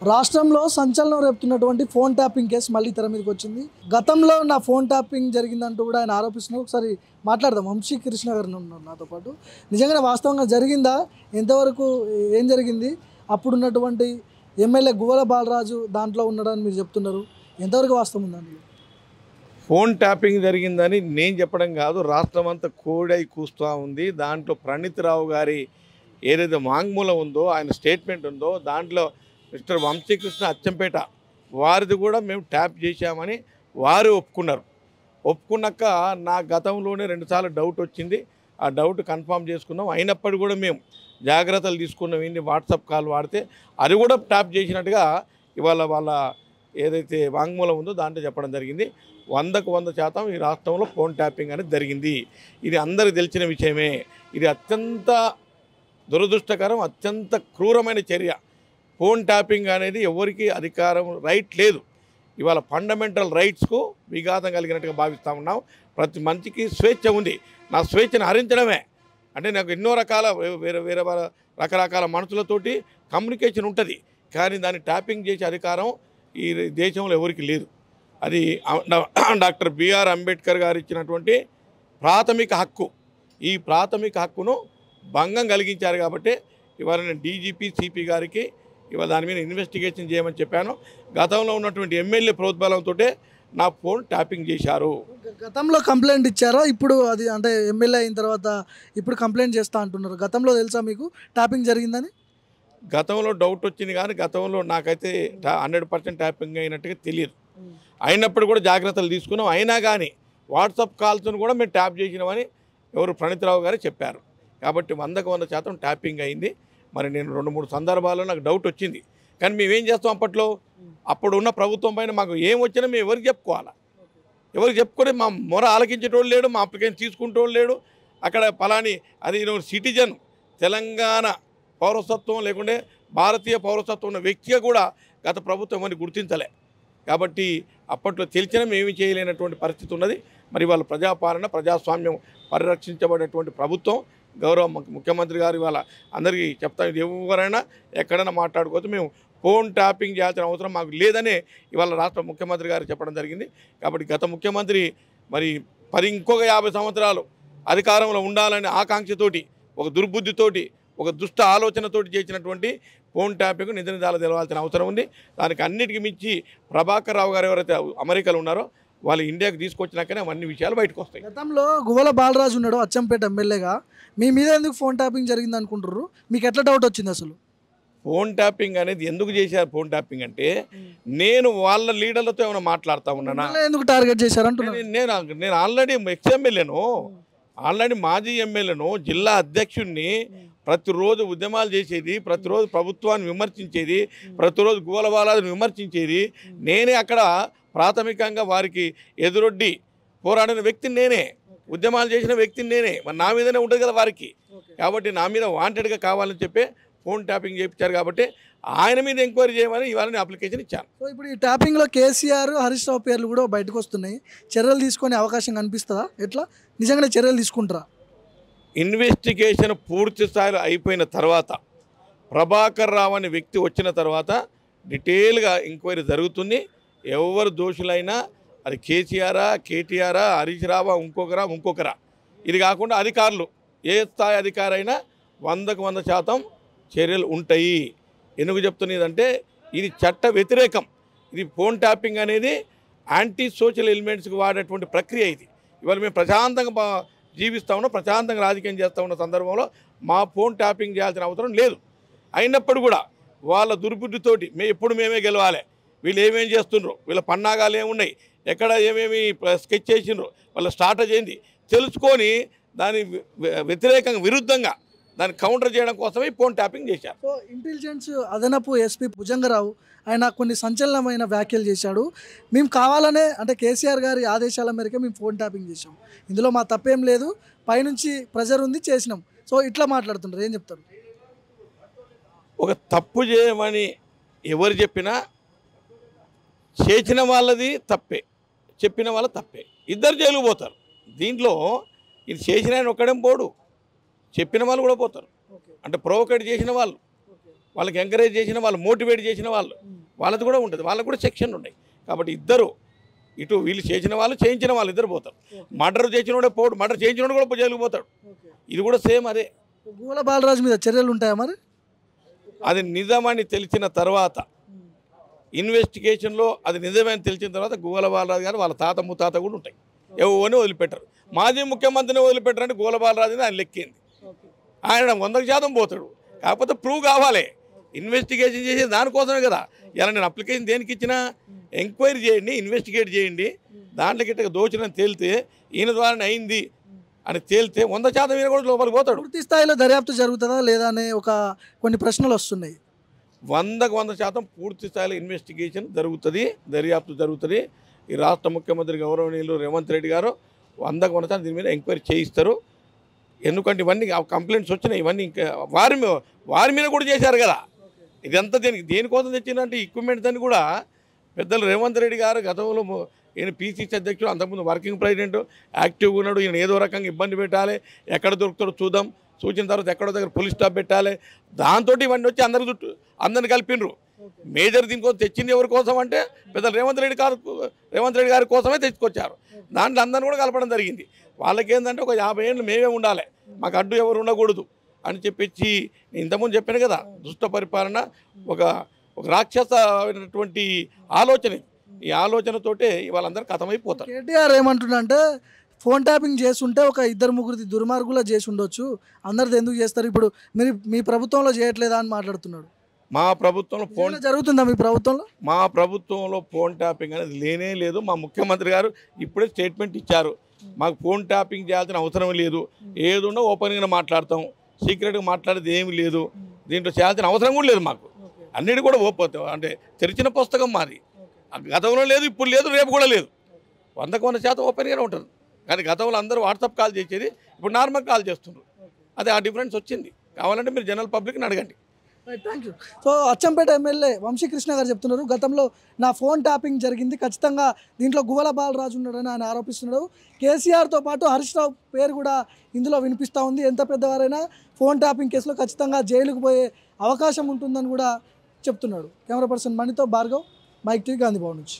రాష్ట్రంలో సంచలనం రేపుతున్నటువంటి phone tapping case మళ్ళీ తెర మీదకి వచ్చింది. గతంలో నా ఫోన్ ట్యాపింగ్ జరిగిందంటూ కూడా ఆయన ఆరోపిస్తున్నారు. ఒకసారి మాట్లాడదాం. వంశీకృష్ణ గారు ఉన్నారు నాతో పాటు. నిజంగానే వాస్తవంగా జరిగిందా? ఎంతవరకు ఏం జరిగింది? అప్పుడున్నటువంటి ఎమ్మెల్యే గువ్వల బాలరాజు దాంట్లో ఉన్నాడని మీరు చెప్తున్నారు. ఎంతవరకు వాస్తవం ఉందండి? ఫోన్ ట్యాపింగ్ జరిగిందని నేను చెప్పడం కాదు, రాష్ట్రం అంతా కోడై కూస్తూ ఉంది. దాంట్లో ప్రణీత్ రావు గారి ఏదైతే వాంగ్మూలం ఉందో, ఆయన స్టేట్మెంట్ ఉందో, దాంట్లో మిస్టర్ వంశీకృష్ణ అచ్చంపేట వారిది కూడా మేము ట్యాప్ చేశామని వారు ఒప్పుకున్నారు. ఒప్పుకున్నాక నా గతంలోనే 2 సార్లు డౌట్ వచ్చింది. ఆ డౌట్ కన్ఫర్మ్ చేసుకున్నాం. అయినప్పటికీ కూడా మేము జాగ్రత్తలు తీసుకున్నాం. ఏంటి వాట్సాప్ కాల్ వాడితే అది కూడా ట్యాప్ చేసినట్టుగా ఇవాళ వాళ్ళ ఏదైతే వాంగ్మూలం ఉందో దాంట్లో చెప్పడం జరిగింది. 100కు 100% ఈ రాష్ట్రంలో ఫోన్ ట్యాపింగ్ అనేది జరిగింది. ఇది అందరికీ తెలిసిన విషయమే. ఇది అత్యంత దురదృష్టకరం, అత్యంత క్రూరమైన చర్య. ఫోన్ ట్యాపింగ్ అనేది ఎవరికి అధికారం రైట్ లేదు. ఇవాళ ఫండమెంటల్ రైట్స్కు విఘాతం కలిగినట్టుగా భావిస్తూ ఉన్నాం. ప్రతి మనిషికి స్వేచ్ఛ ఉంది. నా స్వేచ్ఛను హరించడమే అంటే నాకు ఎన్నో రకాల వేరే వేరే రకరకాల మనుషులతోటి కమ్యూనికేషన్ ఉంటుంది, కానీ దాన్ని ట్యాపింగ్ చేసే అధికారం ఈ దేశంలో ఎవరికి లేదు. అది డాక్టర్ బిఆర్ అంబేద్కర్ గారు ఇచ్చినటువంటి ప్రాథమిక హక్కు. ఈ ప్రాథమిక హక్కును భంగం కలిగించారు కాబట్టి ఇవాళ నేను డీజీపీ సిపి గారికి ఇవాళ దాని మీద ఇన్వెస్టిగేషన్ చేయమని చెప్పాను. గతంలో ఉన్నటువంటి ఎమ్మెల్యే ప్రోద్బలంతో నా ఫోన్ ట్యాపింగ్ చేశారు. గతంలో కంప్లైంట్ ఇచ్చారా? ఇప్పుడు అది అంటే ఎమ్మెల్యే అయిన తర్వాత ఇప్పుడు కంప్లైంట్ చేస్తా అంటున్నారు. గతంలో తెలుసా మీకు ట్యాపింగ్ జరిగిందని? గతంలో డౌట్ వచ్చింది, కానీ గతంలో నాకైతే 100% ట్యాపింగ్ అయినట్టుగా తెలియదు. అయినప్పుడు కూడా జాగ్రత్తలు తీసుకున్నాం. అయినా కానీ వాట్సాప్ కాల్స్ను కూడా మేము ట్యాప్ చేసినామని ఎవరు ప్రణీత్ రావు గారు చెప్పారు. కాబట్టి 100కు 100% ట్యాపింగ్ అయింది. మరి నేను 2-3 సందర్భాల్లో నాకు డౌట్ వచ్చింది, కానీ మేమేం చేస్తాం? అప్పట్లో అప్పుడు ఉన్న ప్రభుత్వం పైన మాకు ఏం వచ్చినా మేము ఎవరికి చెప్పుకోవాలా? ఎవరికి చెప్పుకొని మా మొర ఆలకించేటోళ్ళు లేడు, మా అప్లికేషన్ తీసుకుంటోళ్ళు లేడు. అక్కడ పలాని అది సిటిజన్ తెలంగాణ పౌరసత్వం లేకుంటే భారతీయ పౌరసత్వం ఉన్న వ్యక్తిగా కూడా గత ప్రభుత్వం అని గుర్తించలే. కాబట్టి అప్పట్లో తెలిసిన ఏమీ చేయలేనటువంటి పరిస్థితి ఉన్నది. మరి వాళ్ళ ప్రజాపాలన ప్రజాస్వామ్యం పరిరక్షించబడినటువంటి ప్రభుత్వం, గౌరవ ముఖ్యమంత్రి గారు ఇవాళ అందరికీ చెప్తాం, ఎవరైనా ఎక్కడైనా మాట్లాడుకోవచ్చు, మేము ఫోన్ ట్యాపింగ్ చేయాల్సిన అవసరం మాకు లేదని ఇవాళ రాష్ట్ర ముఖ్యమంత్రి గారు చెప్పడం జరిగింది. కాబట్టి గత ముఖ్యమంత్రి మరి ఇంకొక 50 సంవత్సరాలు అధికారంలో ఉండాలనే ఆకాంక్షతోటి, ఒక దుర్బుద్ధితోటి, ఒక దుష్ట ఆలోచనతోటి చేసినటువంటి ఫోన్ ట్యాపింగ్ నిజనిజాలు తెలవాల్సిన అవసరం ఉంది. దానికి అన్నిటికీ మించి ప్రభాకర్ రావు గారు ఎవరైతే అమెరికాలో ఉన్నారో వాళ్ళు ఇండియాకి తీసుకొచ్చినాకనే అవన్నీ విషయాలు బయటకు వస్తాయి. గతంలో గువ్వల బాలరాజు ఉన్నాడు అచ్చంపేట ఎమ్మెల్యేగా. మీ మీద ఎందుకు ఫోన్ ట్యాపింగ్ జరిగింది అనుకుంటారు? మీకు ఎట్లా డౌట్ వచ్చింది అసలు? ఫోన్ ట్యాపింగ్ అనేది ఎందుకు చేశారు? ఫోన్ ట్యాపింగ్ అంటే నేను వాళ్ళ లీడర్లతో ఏమైనా మాట్లాడుతూ ఉన్నానా? ఎందుకు టార్గెట్ చేశారంటున్నారు? నేను ఆల్రెడీ ఎక్స్-ఎమ్మెల్యేను, ఆల్రెడీ మాజీ ఎమ్మెల్యేను, జిల్లా అధ్యక్షుడిని. ప్రతిరోజు ఉద్యమాలు చేసేది, ప్రతిరోజు ప్రభుత్వాన్ని విమర్శించేది, ప్రతిరోజు గువ్వల బాలరాజును విమర్శించేది నేనే. అక్కడ ప్రాథమికంగా వారికి ఎదురొడ్డి పోరాడిన వ్యక్తిని నేనే, ఉద్యమాలు చేసిన వ్యక్తిని నేనే. మరి నా మీదనే ఉంటుంది కదా వారికి. కాబట్టి నా మీద వాంటెడ్గా కావాలని చెప్పి ఫోన్ ట్యాపింగ్ చేయించారు. కాబట్టి ఆయన మీద ఎంక్వైరీ చేయమని ఇవాళ అప్లికేషన్ ఇచ్చాను. సో ఇప్పుడు ఈ ట్యాపింగ్లో కేసీఆర్, హరీష్ రావు పేర్లు కూడా బయటకు వస్తున్నాయి. చర్యలు తీసుకునే అవకాశం కనిపిస్తుందా? ఎట్లా నిజంగానే చర్యలు తీసుకుంటారా? ఇన్వెస్టిగేషన్ పూర్తి స్థాయిలో అయిపోయిన తర్వాత, ప్రభాకర్ రావు అనే వ్యక్తి వచ్చిన తర్వాత డీటెయిల్గా ఎంక్వైరీ జరుగుతుంది. ఎవరు దోషులైనా అది కేసీఆరా, కేటీఆరా, హరీష్ రావా, ఇంకొకరా ఇది కాకుండా అధికారులు ఏ స్థాయి అధికారైనా 100కు 100% చర్యలు ఉంటాయి. ఎందుకు చెప్తున్నదంటే ఇది చట్ట వ్యతిరేకం. ఇది ఫోన్ ట్యాపింగ్ అనేది యాంటీ సోషల్ ఎలిమెంట్స్కి వాడేటువంటి ప్రక్రియ. ఇది ఇవాళ మేము ప్రశాంతంగా జీవిస్తూ ఉన్నాం, ప్రశాంతంగా రాజకీయం చేస్తూ ఉన్న సందర్భంలో మా ఫోన్ ట్యాపింగ్ చేయాల్సిన అవసరం లేదు. అయినప్పుడు కూడా వాళ్ళ దుర్బుద్ధితోటి మేమే గెలవాలి, వీళ్ళు ఏమేం చేస్తుండ్రు, వీళ్ళ పన్నాగాలు ఏమున్నాయి, ఎక్కడ ఏమేమి స్కెచ్ చేసిండ్రు, వాళ్ళ స్ట్రాటజీ ఏంది తెలుసుకొని దాని వ్యతిరేకంగా విరుద్ధంగా దాన్ని కౌంటర్ చేయడం కోసమే ఫోన్ ట్యాపింగ్ చేశారు. సో ఇంటెలిజెన్స్ అదనపు ఎస్పీ భుజంగరావు ఆయన కొన్ని సంచలనమైన వ్యాఖ్యలు చేశాడు. మేము కావాలనే అంటే కేసీఆర్ గారి ఆదేశాల మేరకే మేము ఫోన్ ట్యాపింగ్ చేసాం, ఇందులో మా తప్పేం లేదు, పైనుంచి ప్రెజర్ ఉంది చేసినాం. సో ఇట్లా మాట్లాడుతుంటారు, ఏం చెప్తారు? ఒక తప్పు చేయమని ఎవరు చెప్పినా చేసిన వాళ్ళది తప్పే, చెప్పిన వాళ్ళ తప్పే, ఇద్దరు జైలుకు పోతారు. దీంట్లో ఇది చేసిన ఆయన ఒక్కడేం పోడు, చెప్పిన వాళ్ళు కూడా పోతారు. అంటే ప్రొవోకేట్ చేసిన వాళ్ళు వాళ్ళకి ఎంకరేజ్ చేసిన వాళ్ళు, మోటివేట్ చేసిన వాళ్ళది కూడా ఉంటుంది, వాళ్ళకు కూడా సెక్షన్ ఉన్నాయి. కాబట్టి ఇద్దరు ఇటు వీళ్ళు చేసిన వాళ్ళు, చేయించిన వాళ్ళు ఇద్దరు పోతారు. మర్డర్ చేసినోడే పోడు, మర్డర్ చేయించినోడు కూడా జైలుకు పోతాడు. ఇది కూడా సేమ్ అదే. గువ్వల బాలరాజు మీద చర్యలు ఉంటాయా మరి? అది నిజమని తెలిసిన తర్వాత, ఇన్వెస్టిగేషన్లో అది నిజమని తెలిసిన తర్వాత గువ్వల బాలరాజు గారు వాళ్ళ తాత ముత్తాత కూడా ఉంటాయి. ఎవరిని వదిలిపెట్టరు. మాజీ ముఖ్యమంత్రిని వదిలిపెట్టారంటే గువ్వల బాలరాజుని ఆయన లెక్కింది. ఆయన 100% పోతాడు. కాకపోతే ప్రూవ్ కావాలి. ఇన్వెస్టిగేషన్ చేసి దానికోసమే కదా. ఇలా నేను అప్లికేషన్ దేనికి ఇచ్చినా, ఎంక్వైరీ చేయండి, ఇన్వెస్టిగేట్ చేయండి, దాంట్లో గిట్ట దోచిన తేలితే ఈయన ద్వారానే అయింది అని తేలితే 100% ఈయన కూడా లోపలికి పోతాడు. పూర్తి స్థాయిలో దర్యాప్తు జరుగుతుందా లేదా అనే కొన్ని ప్రశ్నలు వస్తున్నాయి. 100% పూర్తి స్థాయిలో ఇన్వెస్టిగేషన్ జరుగుతుంది, దర్యాప్తు జరుగుతుంది. ఈ రాష్ట్ర ముఖ్యమంత్రి గౌరవనీయులు రేవంత్ రెడ్డి గారు 100% దీని మీద ఎంక్వైరీ చేయిస్తారు. ఎందుకంటే ఇవన్నీ కంప్లైంట్స్ వచ్చినాయి, ఇవన్నీ ఇంకా వారి మీద కూడా చేశారు కదా. ఇదంతా దేనికోసం తెచ్చిందంటే ఎక్విప్మెంట్స్ అని కూడా పెద్దలు రేవంత్ రెడ్డి గారు గతంలో ఈయన పీసీసీ అధ్యక్షుడు, అంతకుముందు వర్కింగ్ ప్రెసిడెంట్, యాక్టివ్గా ఉన్నాడు. ఈయన ఏదో రకంగా ఇబ్బంది పెట్టాలి, ఎక్కడ దొరుకుతాడో చూద్దాం, చూసిన తర్వాత ఎక్కడో దగ్గర పోలీస్ స్టాప్ పెట్టాలి. దాంతో ఇవన్నీ వచ్చి అందరిని కలిపినరు. మేజర్ దీనికోసం తెచ్చింది ఎవరి కోసం అంటే పెద్దలు రేవంత్ రెడ్డి గారి కోసమే తెచ్చుకొచ్చారు. దాంట్లో అందరిని కూడా కలపడం జరిగింది. వాళ్ళకేంటంటే ఒక 50 ఏళ్ళు మేమే ఉండాలి, మాకు అడ్డు ఎవరు ఉండకూడదు అని చెప్పి ఇంతకుముందు చెప్పాను కదా. దుష్ట పరిపాలన ఒక రాక్షసమైనటువంటి ఆలోచన. ఈ ఆలోచనతోటే వాళ్ళందరూ కథమైపోతారు. కేటీఆర్ ఏమంటున్నాడంటే ఫోన్ ట్యాపింగ్ చేస్తుంటే ఒక 2-3 దుర్మార్గులా చేసి ఉండొచ్చు, అందరిది ఎందుకు చేస్తారు, ఇప్పుడు మీ ప్రభుత్వంలో చేయట్లేదా అని మాట్లాడుతున్నాడు. మా ప్రభుత్వంలో ఫోన్ జరుగుతుందా? మీ ప్రభుత్వంలో? మా ప్రభుత్వంలో ఫోన్ ట్యాపింగ్ అనేది లేనే లేదు. మా ముఖ్యమంత్రి గారు ఇప్పుడే స్టేట్మెంట్ ఇచ్చారు, మాకు ఫోన్ ట్యాపింగ్ చేయాల్సిన అవసరం లేదు, ఏదున్నా ఓపెన్గా మాట్లాడతాం, సీక్రెట్గా మాట్లాడేది ఏమి లేదు, దీంట్లో చేయాల్సిన అవసరం కూడా లేదు. మాకు అన్నిటి కూడా అంటే తెరిచిన పుస్తకం మాది. గతంలో లేదు, ఇప్పుడు లేదు, రేపు కూడా లేదు. 100% ఓపెన్గానే ఉంటుంది. కానీ గతంలో అందరూ వాట్సాప్ కాల్ చేసేది, ఇప్పుడు నార్మల్ కాల్ చేస్తున్నారు. అదే ఆ డిఫరెన్స్ వచ్చింది. కావాలంటే మీరు జనరల్ పబ్లిక్ని అడగండి. Thank you. So Achampet MLA Vamsikrishna గారు చెప్తున్నారు, గతంలో నా ఫోన్ ట్యాపింగ్ జరిగింది, ఖచ్చితంగా దీంట్లో గువ్వల బాలరాజు ఉన్నాడని ఆయన ఆరోపిస్తున్నాడు. కేసీఆర్తో పాటు హరీష్ రావు పేరు కూడా ఇందులో వినిపిస్తూ ఉంది. ఎంత పెద్దవారైనా ఫోన్ ట్యాపింగ్ కేసులో ఖచ్చితంగా జైలుకు పోయే అవకాశం ఉంటుందని కూడా చెప్తున్నాడు. కెమెరా పర్సన్ మణితో భార్గవ్, మైక్ టీవీ, గాంధీ భవన్ నుంచి.